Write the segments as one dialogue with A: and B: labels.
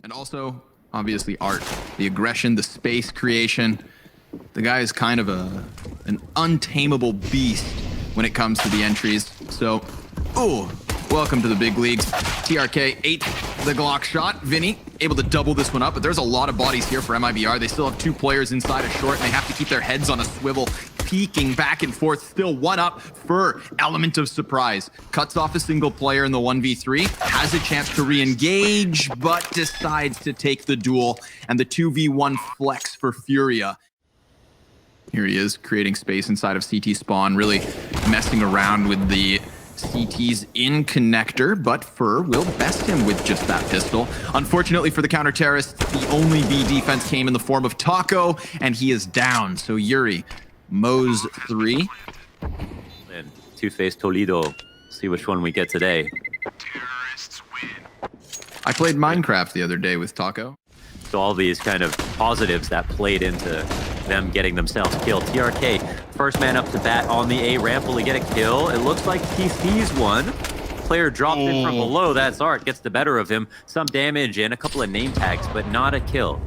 A: And also, obviously, art. The aggression, the space creation. The guy is kind of an untamable beast when it comes to the entries. So, welcome to the big leagues. TRK ate the Glock shot. Vinny able to double this one up, but there's a lot of bodies here for MIBR. They still have two players inside a short, and they have to keep their heads on a swivel, peeking back and forth. Still one up for element of surprise. Cuts off a single player in the 1v3, has a chance to re-engage, but decides to take the duel, and the 2v1 flex for Furia. Here he is, creating space inside of CT spawn, really messing around with the CT's in connector, but Fur will best him with just that pistol. Unfortunately for the counter-terrorists, the only B defense came in the form of Taco, and he is down. So Yuri mows 3.
B: And Two-Face Toledo, see which one we get today.
C: Terrorists win.
A: I played Minecraft the other day with Taco.
B: So all these kind of positives that played into them getting themselves killed. TRK, first man up to bat on the A ramp. Will he get a kill? It looks like he sees one. Player dropped in from below. That's Art, gets the better of him. Some damage and a couple of name tags, but not a kill.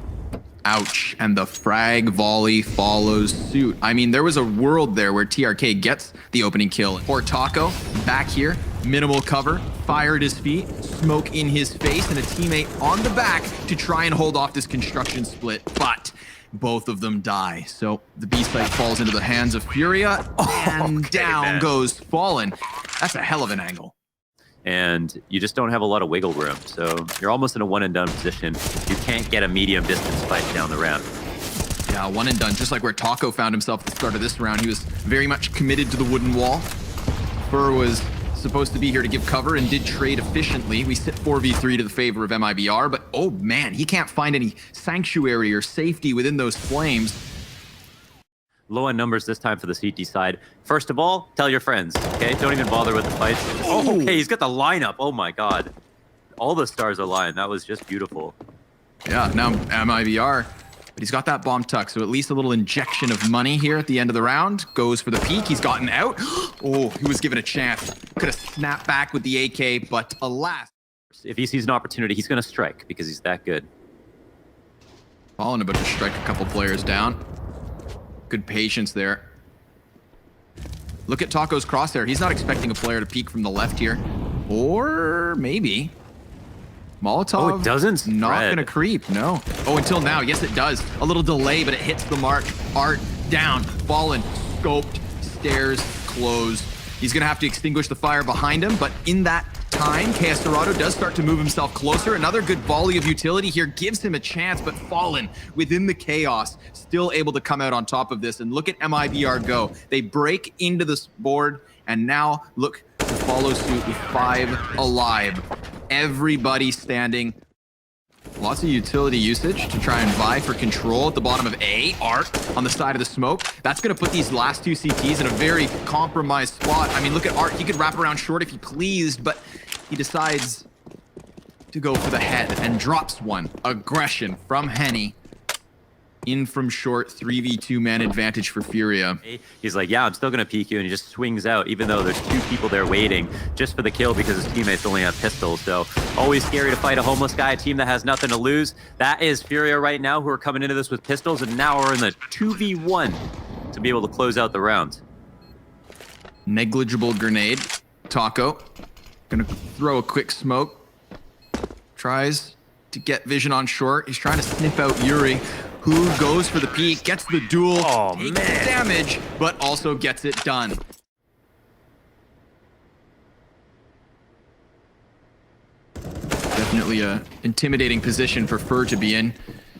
A: Ouch, and the frag volley follows suit. I mean, there was a world there where TRK gets the opening kill. Poor Taco, back here, minimal cover, fire at his feet, smoke in his face, and a teammate on the back to try and hold off this construction split, but both of them die. So the B site falls into the hands of Furia, and down goes Fallen. That's a hell of an angle.
B: And you just don't have a lot of wiggle room. So you're almost in a one and done position. You can't get a medium distance fight down the ramp.
A: Yeah, one and done, just like where Taco found himself at the start of this round. He was very much committed to the wooden wall. Fur was supposed to be here to give cover and did trade efficiently. We sit 4v3 to the favor of MIBR, but oh man, he can't find any sanctuary or safety within those flames.
B: Low on numbers this time for the CT side. First of all, tell your friends, okay? Don't even bother with the fight. Oh, okay, he's got the lineup. Oh my god. All the stars aligned. That was just beautiful.
A: Yeah, now MIBR, but he's got that bomb tuck, so at least a little injection of money here at the end of the round. Goes for the peak. He's gotten out. Oh, he was given a chance. Could have snapped back with the AK, but alas.
B: If he sees an opportunity, he's going to strike because he's that good.
A: Fallen about to strike a couple players down. Good patience there. Look at Taco's crosshair. He's not expecting a player to peek from the left here. Or maybe. Molotov
B: it doesn't
A: not going to creep, no. Oh, until now. Yes, it does. A little delay, but it hits the mark. Art down. Fallen. Scoped. Stairs closed. He's going to have to extinguish the fire behind him, but in that time, KS Dorado does start to move himself closer. Another good volley of utility here gives him a chance, but Fallen within the chaos, still able to come out on top of this. And look at MIBR go. They break into this board, and now look to follow suit with 5 alive. Everybody standing. Lots of utility usage to try and vie for control at the bottom of A. Art on the side of the smoke. That's going to put these last 2 CTs in a very compromised spot. I mean, look at Art. He could wrap around short if he pleased, but he decides to go for the head and drops one. Aggression from Henny. In from short, 3v2 man advantage for Furia.
B: He's like, yeah, I'm still going to peek you, and he just swings out, even though there's 2 people there waiting just for the kill because his teammates only have pistols. So always scary to fight a homeless guy, a team that has nothing to lose. That is Furia right now, who are coming into this with pistols, and now we're in the 2v1 to be able to close out the round.
A: Negligible grenade. Taco gonna throw a quick smoke. Tries to get vision on short. He's trying to sniff out Yuri, who goes for the peek, gets the duel, takes damage, but also gets it done. Definitely a intimidating position for Fur to be in.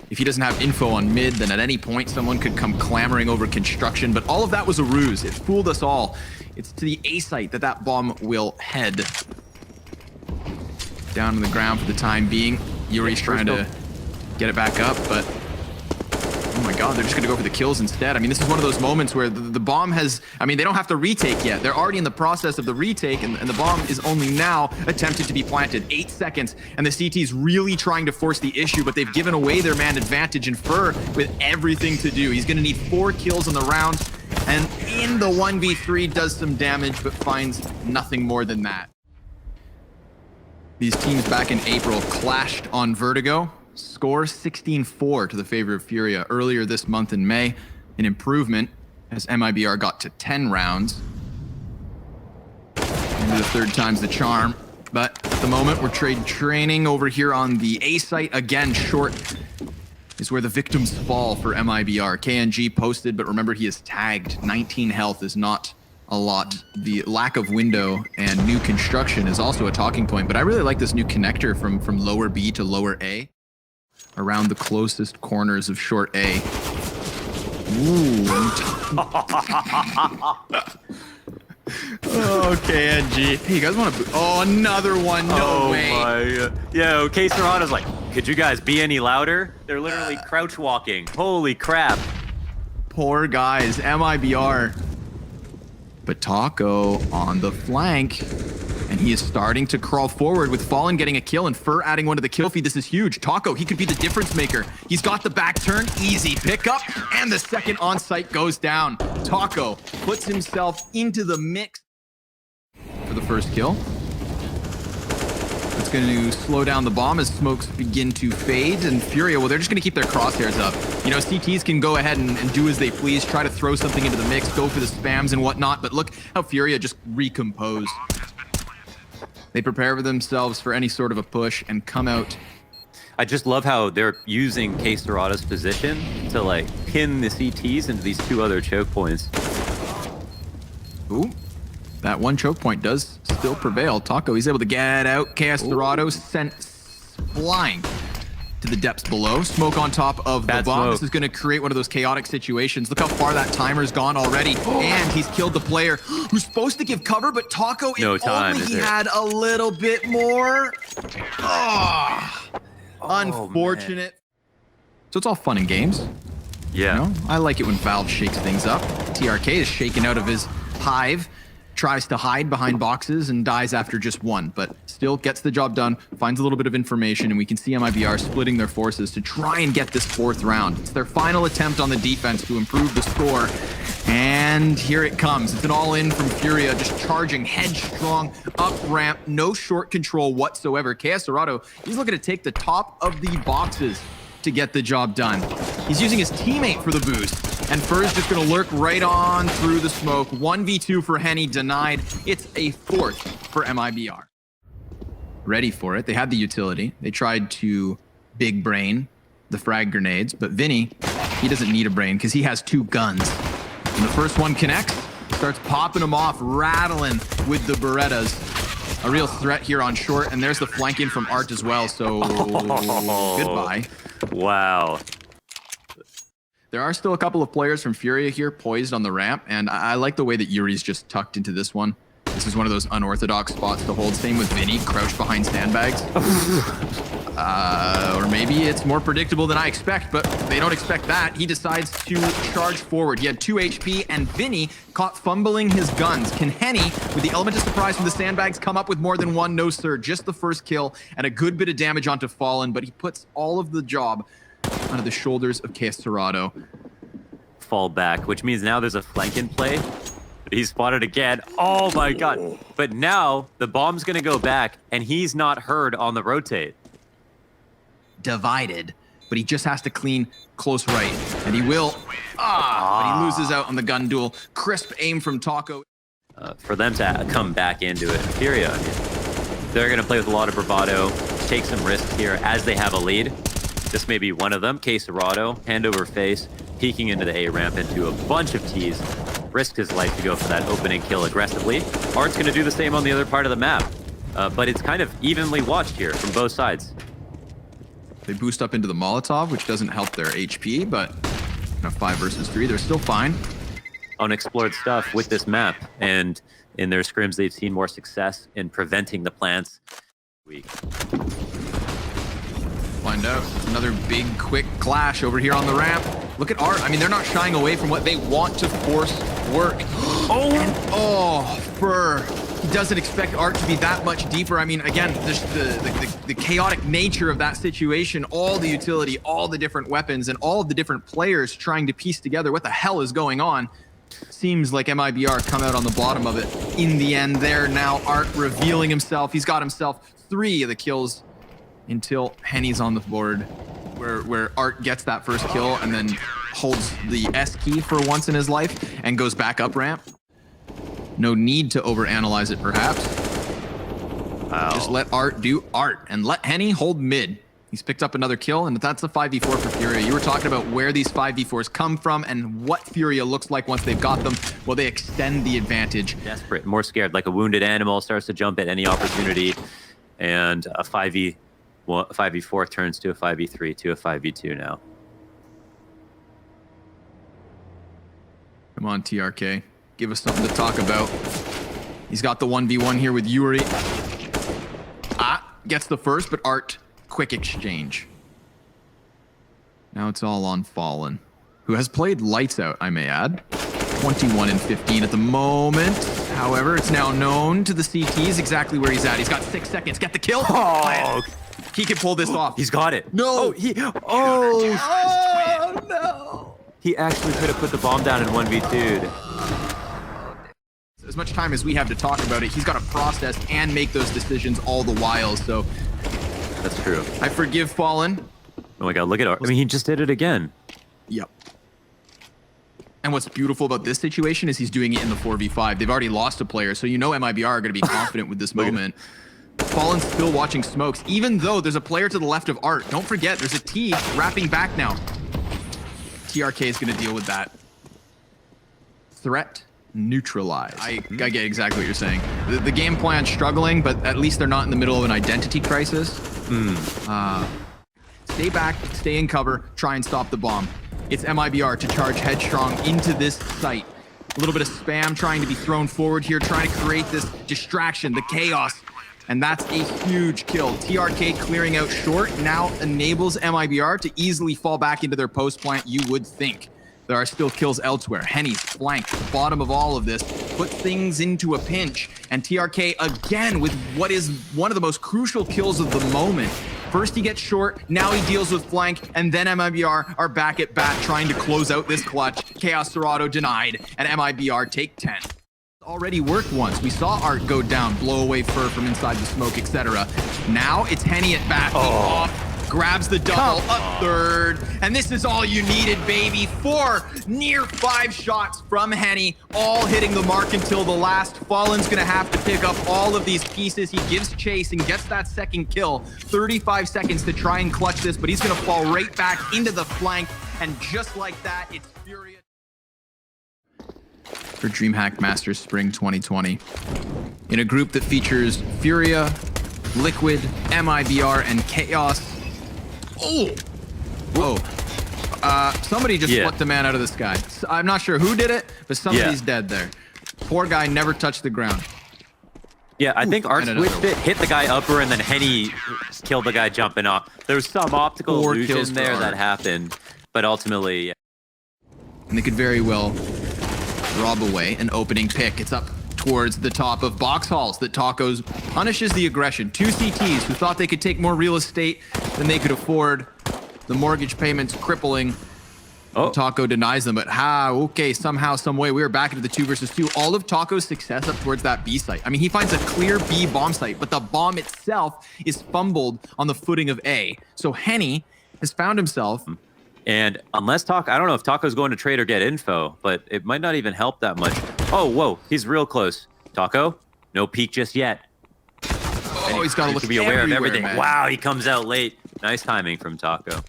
A: If he doesn't have info on mid, then at any point someone could come clamoring over construction, but all of that was a ruse. It fooled us all. It's to the A site that that bomb will head. Down on the ground for the time being. Yuri's trying to get it back up, but oh my god, they're just going to go for the kills instead. I mean, this is one of those moments where the bomb has, I mean, they don't have to retake yet. They're already in the process of the retake, and the bomb is only now attempted to be planted. 8 seconds, and the CT's really trying to force the issue, but they've given away their man advantage, and Fur with everything to do. He's going to need 4 kills in the round, and in the 1v3 does some damage, but finds nothing more than that. These teams back in April clashed on Vertigo. Score 16-4 to the favor of Furia earlier this month in May. An improvement as MIBR got to 10 rounds. Maybe the third time's the charm. But at the moment, we're training over here on the A site. Again, short is where the victims fall for MIBR. KNG posted, but remember he is tagged. 19 health is not a lot. The lack of window and new construction is also a talking point, but I really like this new connector from lower B to lower A around the closest corners of short A. Ooh. Oh, KNG. Hey, you guys want to... Oh, another one. No way.
B: My God. Yo, K Serrano's like, could you guys be any louder? They're literally crouch walking. Holy crap.
A: Poor guys. MIBR. But Taco on the flank. And he is starting to crawl forward with Fallen getting a kill and Fur adding one to the kill feed. This is huge. Taco, he could be the difference maker. He's got the back turn, easy pickup, and the second on-site goes down. Taco puts himself into the mix for the first kill. It's going to slow down the bomb as smokes begin to fade. And Furia, well, they're just going to keep their crosshairs up. You know, CTs can go ahead and do as they please, try to throw something into the mix, go for the spams and whatnot. But look how Furia just recompose. They prepare for themselves for any sort of a push and come out.
B: I just love how they're using K Serrato's position to like pin the CTs into these two other choke points.
A: Ooh, that one choke point does still prevail. Taco, he's able to get out. K Serrato sent flying to the depths below. Smoke on top of the bomb.
B: Smoke.
A: This is going to create one of those chaotic situations. Look how far that timer's gone already. And he's killed the player who's supposed to give cover, but Taco,
B: No time,
A: only
B: is
A: he
B: there?
A: had a little bit more. Oh, unfortunate. So it's all fun and games.
B: Yeah.
A: You know, I like it when Valve shakes things up. TRK is shaken out of his hive, tries to hide behind boxes and dies after just one, but still gets the job done, finds a little bit of information, and we can see MIBR splitting their forces to try and get this fourth round. It's their final attempt on the defense to improve the score, and here it comes. It's an all-in from Furia, just charging headstrong up ramp, no short control whatsoever. K Serrato, he's looking to take the top of the boxes to get the job done. He's using his teammate for the boost, and Fur's just gonna lurk right on through the smoke. 1v2 for Henny, denied. It's a fourth for MIBR. Ready for it. They had the utility. They tried to big brain the frag grenades, but Vinny, he doesn't need a brain because he has two guns. And the first one connects, starts popping them off, rattling with the Berettas. A real threat here on short, and there's the flanking from Art as well, so goodbye.
B: Wow.
A: There are still a couple of players from Furia here poised on the ramp, and I like the way that Yuri's just tucked into this one. This is one of those unorthodox spots to hold. Same with Vinny, crouched behind sandbags. Or maybe it's more predictable than I expect, but they don't expect that. He decides to charge forward. He had 2 HP, and Vinny caught fumbling his guns. Can Henny, with the element of surprise from the sandbags, come up with more than one? No, sir. Just the first kill and a good bit of damage onto Fallen, but he puts all of the job onto the shoulders of K Serrato.
B: Fall back, which means now there's a flank in play. He's spotted again. Oh my God. But now the bomb's going to go back and he's not heard on the rotate.
A: Divided, but he just has to clean close right, and he will. But he loses out on the gun duel. Crisp aim from Taco.
B: For them to come back into it, Furia, they're going to play with a lot of bravado, take some risks here as they have a lead. This may be one of them. K Serrato, hand over face, peeking into the A ramp into a bunch of T's. Risked his life to go for that opening kill aggressively. Art's going to do the same on the other part of the map. But it's kind of evenly watched here from both sides.
A: They boost up into the Molotov, which doesn't help their HP, but in a 5 versus 3, they're still fine.
B: Unexplored stuff with this map, and in their scrims, they've seen more success in preventing the plants.
A: Find out. Another big, quick clash over here on the ramp. Look at Art. I mean, they're not shying away from what they want to force work. Fur. He doesn't expect Art to be that much deeper. I mean, again, just the chaotic nature of that situation, all the utility, all the different weapons, and all of the different players trying to piece together what the hell is going on. Seems like MIBR come out on the bottom of it in the end there. Now Art revealing himself. He's got himself 3 of the kills until Henny's on the board, where Art gets that first kill and then holds the S key for once in his life and goes back up ramp. No need to overanalyze it, perhaps.
B: Wow.
A: Just let Art do Art and let Henny hold mid. He's picked up another kill, and that's a 5v4 for Furia. You were talking about where these 5v4s come from and what Furia looks like once they've got them. Well, they extend the advantage.
B: Desperate, more scared, like a wounded animal starts to jump at any opportunity, and a 5v4 turns to a 5v3 to a 5v2 now.
A: Come on, TRK. Give us something to talk about. He's got the 1v1 here with Yuri. Gets the first, but Art, quick exchange. Now it's all on Fallen, who has played lights out, I may add. 21 and 15 at the moment. However, it's now known to the CTs exactly where he's at. He's got 6 seconds. Get the kill.
B: Oh,
A: he can pull this off.
B: he's got it.
A: No.
B: Oh,
A: No.
B: he actually could have put the bomb down in 1v2'd.
A: As much time as we have to talk about it, he's got to process and make those decisions all the while. So
B: That's true.
A: I forgive Fallen.
B: Oh my god, look at Art. I mean, he just did it again.
A: Yep. And what's beautiful about this situation is he's doing it in the 4v5. They've already lost a player, so you know MIBR are going to be confident with this moment. Fallen's still watching smokes, even though there's a player to the left of Art. Don't forget, there's a T wrapping back now. TRK is going to deal with that. Threat neutralized. I get exactly what you're saying. The game plan's struggling, but at least they're not in the middle of an identity crisis. Stay back, stay in cover, try and stop the bomb. It's MIBR to charge headstrong into this site. A little bit of spam trying to be thrown forward here, trying to create this distraction, the chaos. And that's a huge kill. TRK clearing out short now enables MIBR to easily fall back into their post plant, you would think. There are still kills elsewhere. Henny's flank, bottom of all of this, put things into a pinch. And TRK again with what is one of the most crucial kills of the moment. First he gets short, now he deals with flank, and then MIBR are back at bat trying to close out this clutch. Chaos Serato denied, and MIBR take 10. Already worked once. We saw Art go down, blow away fur from inside the smoke, etc. Now it's Henny at bat. Off. Grabs the double, up third, and this is all you needed, baby. 4 near 5 shots from Henny, all hitting the mark until the last. Fallen's gonna have to pick up all of these pieces. He gives chase and gets that second kill. 35 seconds to try and clutch this, but he's gonna fall right back into the flank, and just like that, it's Furia. For Dreamhack Masters Spring 2020. In a group that features Furia, Liquid, MIBR, and Chaos. Somebody just flipped the man out of the sky. I'm not sure who did it, but somebody's dead there. Poor guy never touched the ground.
B: Yeah, I think Art switched it, hit the guy upper, and then Henny killed the guy jumping off. There was some optical illusion there that happened, but ultimately... Yeah.
A: And they could very well rob away an opening pick. It's up towards the top of box halls that Tacos punishes the aggression. 2 CTs who thought they could take more real estate than they could afford. The mortgage payments crippling. Taco denies them, but okay, somehow, some way, we are back into the 2 versus 2. All of Taco's success up towards that B site. I mean, he finds a clear B bomb site, but the bomb itself is fumbled on the footing of A. So Henny has found himself...
B: And unless I don't know if Taco's going to trade or get info, but it might not even help that much. Oh, whoa, he's real close. Taco, no peek just yet.
A: He's got to look
B: to be aware of everything.
A: Man.
B: Wow, he comes out late. Nice timing from Taco.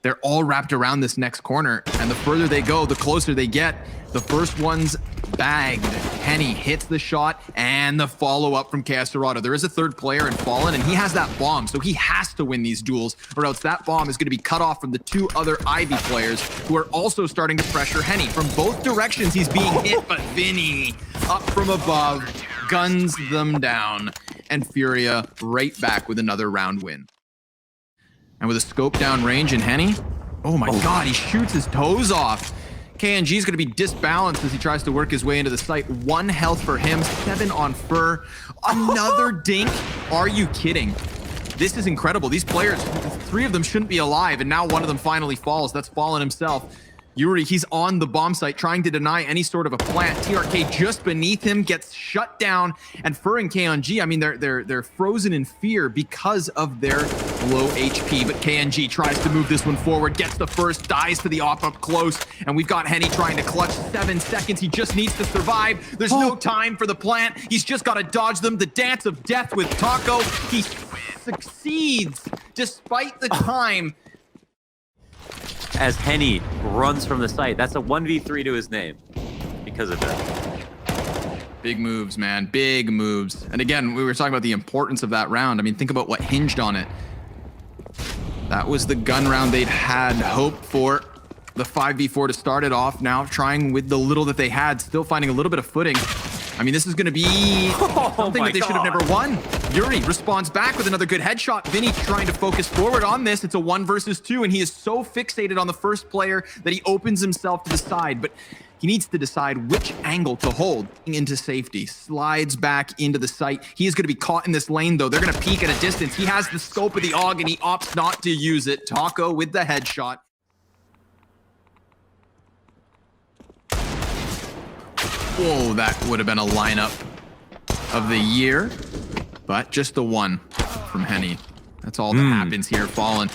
A: They're all wrapped around this next corner, and the further they go, the closer they get. The first one's bagged. Henny hits the shot, and the follow-up from Chaos Serato. There is a third player in Fallen, and he has that bomb, so he has to win these duels, or else that bomb is going to be cut off from the 2 other Ivy players, who are also starting to pressure Henny. From both directions, he's being hit, but Vinny, up from above, guns them down, and Furia right back with another round win. And with a scope down range in Henny, oh my god, he shoots his toes off. KNG's going to be disbalanced as he tries to work his way into the site. 1 health for him, 7 on Fur. Another dink? Are you kidding? This is incredible. These players, 3 of them shouldn't be alive, and now one of them finally falls. That's Fallen himself. Yuri, he's on the bomb site trying to deny any sort of a plant. TRK just beneath him gets shut down. And Fur and KNG, I mean, they're frozen in fear because of their low HP. But KNG tries to move this one forward, gets the first, dies to the op up close. And we've got Henny trying to clutch 7 seconds. He just needs to survive. There's no time for the plant. He's just got to dodge them. The dance of death with Taco. He succeeds despite the time.
B: As Henny runs from the site. That's a 1v3 to his name because of it.
A: Big moves, man. Big moves. And again, we were talking about the importance of that round. I mean, think about what hinged on it. That was the gun round they'd had hoped for. The 5v4 to start it off. Now trying with the little that they had, still finding a little bit of footing. I mean, this is going to be something that they should have never won. Yuri responds back with another good headshot. Vinny trying to focus forward on this. It's a 1 versus 2, and he is so fixated on the first player that he opens himself to the side. But he needs to decide which angle to hold into safety. Slides back into the site. He is going to be caught in this lane, though. They're going to peek at a distance. He has the scope of the AUG, and he opts not to use it. Taco with the headshot. Whoa, that would have been a lineup of the year, but just the one from Henny. That's all that happens here. Fallen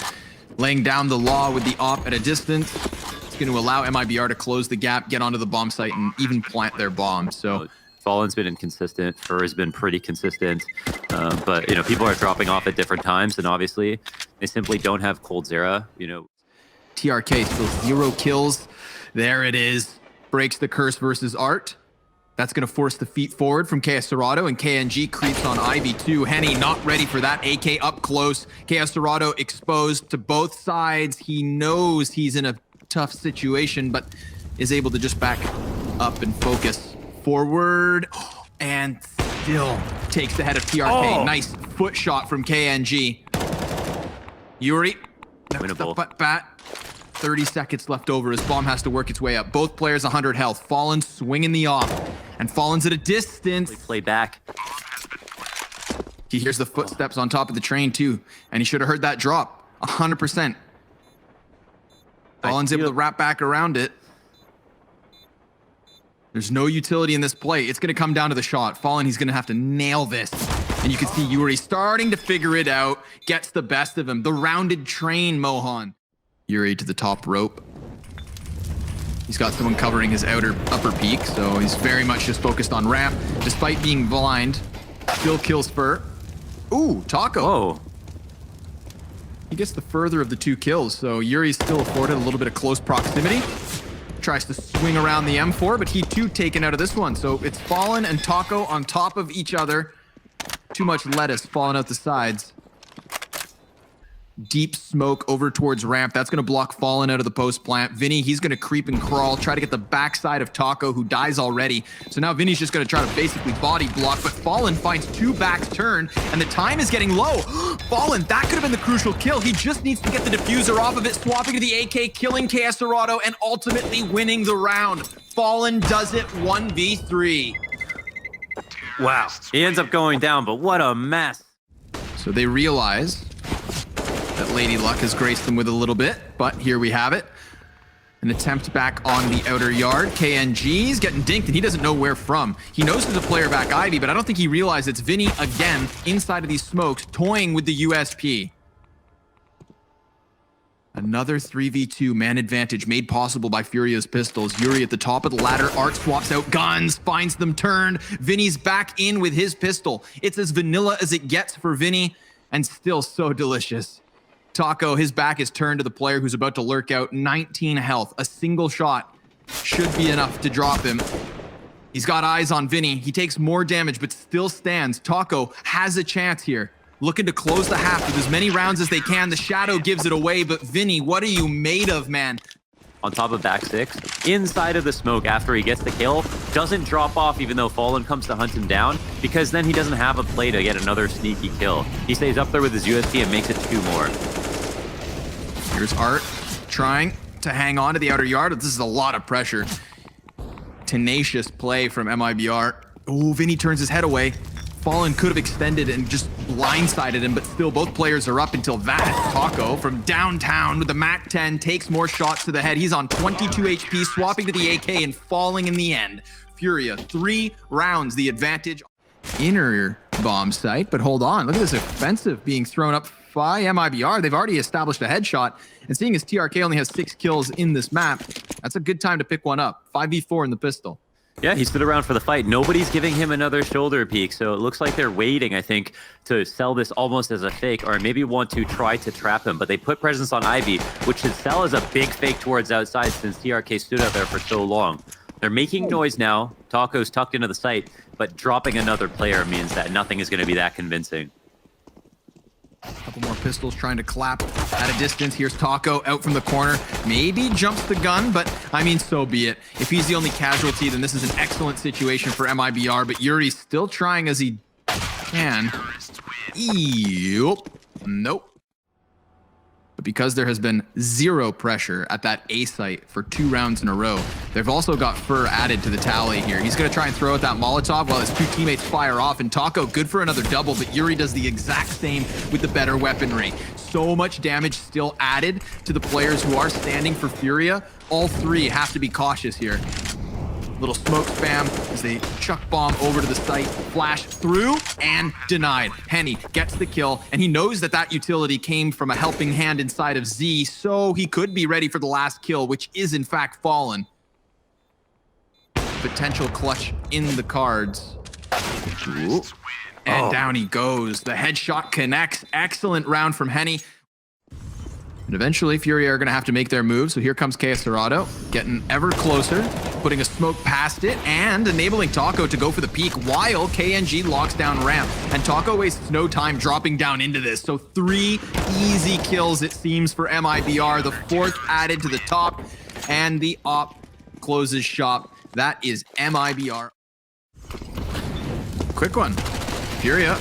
A: laying down the law with the op at a distance. It's going to allow MIBR to close the gap, get onto the bomb site, and even plant their bomb. So
B: Fallen's been inconsistent. Fur has been pretty consistent, but you know, people are dropping off at different times, and obviously they simply don't have Cold Zera. You know,
A: TRK still 0 kills. There it is. Breaks the curse versus Art. That's going to force the feet forward from KS Dorado, and KNG creeps on IV2. Henny not ready for that. AK up close. KS Dorado exposed to both sides. He knows he's in a tough situation, but is able to just back up and focus forward, and still takes the head of TRK. Nice foot shot from KNG. Yuri,
B: winnable.
A: But bat. 30 seconds left over. His bomb has to work its way up. Both players 100 health. Fallen swinging the off. And Fallen's at a distance.
B: Play back.
A: He hears the footsteps on top of the train too. And he should have heard that drop. 100%. Fallen's able to wrap back around it. There's no utility in this play. It's going to come down to the shot. Fallen, he's going to have to nail this. And you can see Yuri starting to figure it out. Gets the best of him. The rounded train, Mohan. Yuri to the top rope. He's got someone covering his upper peak, so he's very much just focused on ramp. Despite being blind, still kills Fur. Ooh, Taco.
B: Whoa.
A: He gets the further of the 2 kills, so Yuri's still afforded a little bit of close proximity. Tries to swing around the M4, but he too taken out of this one. So it's Fallen and Taco on top of each other. Too much lettuce falling out the sides. Deep smoke over towards ramp. That's going to block Fallen out of the post plant. Vinny, he's going to creep and crawl, try to get the backside of Taco, who dies already. So now Vinny's just going to try to basically body block, but Fallen finds 2 backs turn, and the time is getting low. Fallen, that could have been the crucial kill. He just needs to get the diffuser off of it, swapping to the AK, killing KS Dorado, and ultimately winning the round. Fallen does it 1v3.
B: Wow. He ends up going down, but what a mess.
A: So they realize that Lady Luck has graced them with a little bit, but here we have it. An attempt back on the outer yard. KNG's getting dinked, and he doesn't know where from. He knows there's a player back Ivy, but I don't think he realized it's Vinny again inside of these smokes, toying with the USP. Another 3v2 man advantage made possible by Furia's pistols. Yuri at the top of the ladder. Art swaps out guns, finds them turned. Vinny's back in with his pistol. It's as vanilla as it gets for Vinny, and still so delicious. Taco, his back is turned to the player who's about to lurk out. 19 health. A single shot should be enough to drop him. He's got eyes on Vinny. He takes more damage, but still stands. Taco has a chance here. Looking to close the half with as many rounds as they can. The shadow gives it away, but Vinny, what are you made of, man?
B: On top of back 6, inside of the smoke after he gets the kill, doesn't drop off even though Fallen comes to hunt him down, because then he doesn't have a play to get another sneaky kill. He stays up there with his USP and makes it 2 more.
A: Here's Art trying to hang on to the outer yard. This is a lot of pressure. Tenacious play from MIBR. Oh, Vinny turns his head away. Fallen could have extended and just blindsided him, but still both players are up until that. Taco from downtown with the MAC-10 takes more shots to the head. He's on 22 HP, swapping to the AK and falling in the end. Furia, 3 rounds, the advantage. Inner bomb site, but hold on. Look at this offensive being thrown up by Mibr. They've already established a headshot, and seeing as TRK only has 6 kills in this map, that's a good time to pick one up. 5v4 in the pistol.
B: Yeah, he stood around for the fight. Nobody's giving him another shoulder peek, so it looks like they're waiting, I think, to sell this almost as a fake, or maybe want to try to trap him. But they put presence on Ivy, which should sell as a big fake towards outside since TRK stood out there for so long. They're making noise now. Taco's tucked into the site, but dropping another player means that nothing is going to be that convincing.
A: A couple more pistols trying to clap at a distance. Here's Taco out from the corner. Maybe jumps the gun, but I mean, so be it. If he's the only casualty, then this is an excellent situation for Mibr, but Yuri's still trying as he can. Yep. Nope. But because there has been 0 pressure at that A site for 2 rounds in a row, they've also got Fur added to the tally here. He's going to try and throw out that Molotov while his 2 teammates fire off, and Taco good for another double, but Yuri does the exact same with the better weaponry. So much damage still added to the players who are standing for Furia. All 3 have to be cautious here. Little smoke spam as they chuck bomb over to the site, flash through and denied. Henny gets the kill, and he knows that that utility came from a helping hand inside of Z, so he could be ready for the last kill, which is in fact Fallen. Potential clutch in the cards. Ooh. And down he goes. The headshot connects. Excellent round from Henny. And eventually, Furia are going to have to make their move. So here comes Serato, getting ever closer, putting a smoke past it, and enabling Taco to go for the peak while KNG locks down ramp. And Taco wastes no time dropping down into this. So 3 easy kills, it seems, for Mibr. The 4th added to the top, and the op closes shop. That is Mibr. Quick one. Furia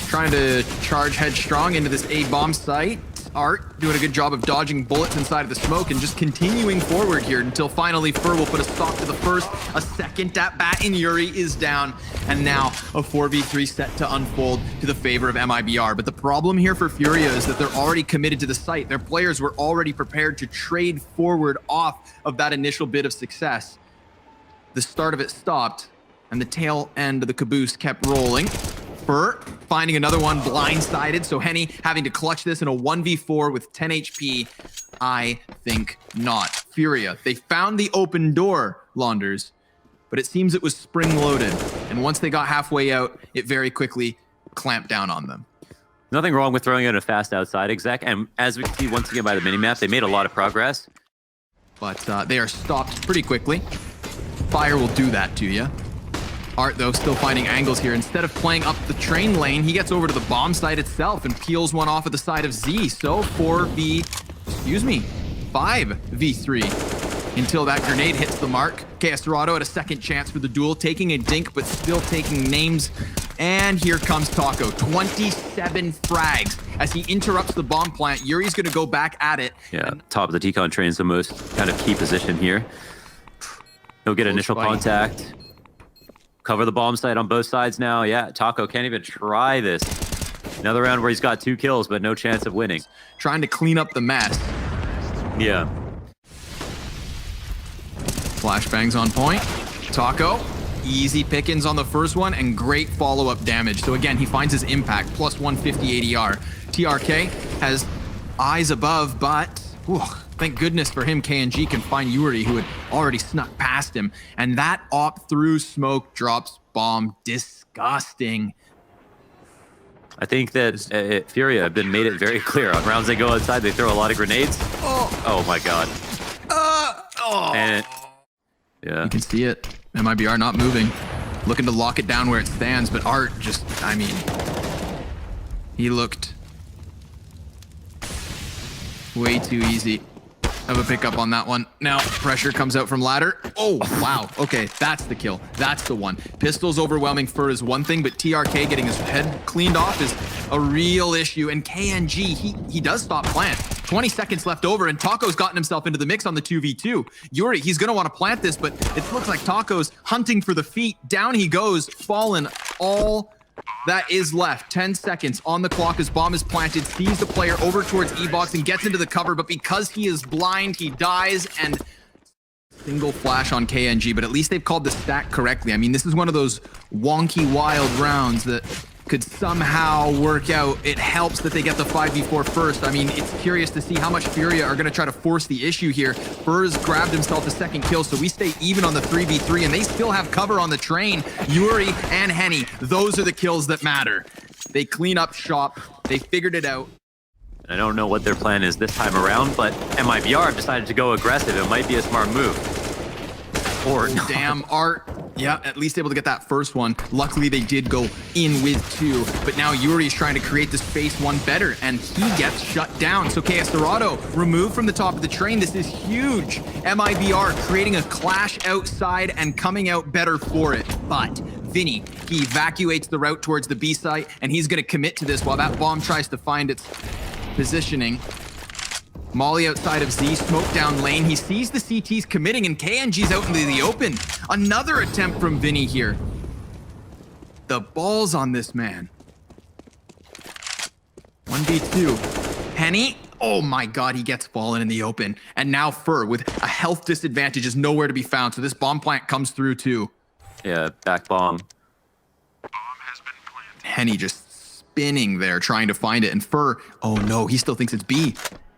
A: trying to charge headstrong into this A bomb site. Art doing a good job of dodging bullets inside of the smoke and just continuing forward here until finally Fur will put a stop to the first. A second at bat, and Yuri is down. And now a 4v3 set to unfold to the favor of Mibr. But the problem here for Furia is that they're already committed to the site. Their players were already prepared to trade forward off of that initial bit of success. The start of it stopped, and the tail end of the caboose kept rolling. Fur finding another one blindsided, so Henny having to clutch this in a 1v4 with 10 HP. I think not. Furia, they found the open door, Launders, but it seems it was spring-loaded, and once they got halfway out, it very quickly clamped down on them.
B: Nothing wrong with throwing out a fast outside exec, and as we can see once again by the minimap, they made a lot of progress.
A: But they are stopped pretty quickly. Fire will do that to you. Art, though, still finding angles here. Instead of playing up the train lane, he gets over to the bomb site itself and peels one off of the side of Z. So 5v3 until that grenade hits the mark. Serato at a second chance for the duel, taking a dink, but still taking names. And here comes Taco, 27 frags. As he interrupts the bomb plant, Yuri's going to go back at it.
B: Yeah, top of the decon train is the most kind of key position here. He'll get initial contact. Cover the bomb site on both sides now. Yeah, Taco can't even try this. Another round where he's got 2 kills, but no chance of winning.
A: Trying to clean up the mess.
B: Yeah.
A: Flashbangs on point. Taco, easy pickings on the first one, and great follow-up damage. So again, he finds his impact, plus 150 ADR. TRK has eyes above, but thank goodness for him, KNG can find Yuri, who had already snuck past him. And that op through smoke drops bomb. Disgusting.
B: I think that Furia have been made it very clear. On rounds they go outside, they throw a lot of grenades. Oh my god. And yeah.
A: You can see it. Mibr not moving. Looking to lock it down where it stands, but Art just, I mean, he looked way too easy of a pickup on that one. Now, pressure comes out from ladder. Oh, wow. Okay, that's the kill. That's the one. Pistols overwhelming Fur is one thing, but TRK getting his head cleaned off is a real issue. And KNG, he does stop plant. 20 seconds left over, and Taco's gotten himself into the mix on the 2v2. Yuri, he's going to want to plant this, but it looks like Taco's hunting for the feet. Down he goes, fallen all that is left. 10 seconds on the clock as bomb is planted, sees the player over towards E-Box and gets into the cover, but because he is blind, he dies, and single flash on KNG, but at least they've called the stack correctly. I mean, this is one of those wonky, wild rounds that could somehow work out. It helps that they get the 5v4 first. I mean, it's curious to see how much Furia are going to try to force the issue here. Furs grabbed himself a second kill, so we stay even on the 3v3, and they still have cover on the train. Yuri and Henny, those are the kills that matter. They clean up shop. They figured it out.
B: I don't know what their plan is this time around, but MIBR have decided to go aggressive. It might be a smart move. Or not.
A: Damn, Art. Yeah, at least able to get that first one. Luckily, they did go in with 2, but now Yuri's trying to create the space 1 better, and he gets shut down. So KS Dorado removed from the top of the train. This is huge. MIBR creating a clash outside and coming out better for it. But Vinny, he evacuates the route towards the B site, and he's going to commit to this while that bomb tries to find its positioning. Molly outside of Z, smoke down lane. He sees the CTs committing, and KNG's out into the open. Another attempt from Vinny here. The balls on this man. 1v2. Henny. Oh my god, he gets fallen in the open. And now Fur, with a health disadvantage, is nowhere to be found. So this bomb plant comes through too.
B: Yeah, back bomb.
C: Bomb has been planted.
A: Henny just spinning there, trying to find it. And Fur, oh no, he still thinks it's B.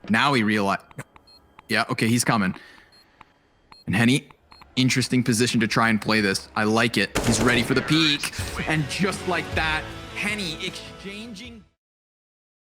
A: Now he realized. Yeah, okay, he's coming. And Henny, interesting position to try and play this. I like it. He's ready for the peak. And just like that, Henny exchanging...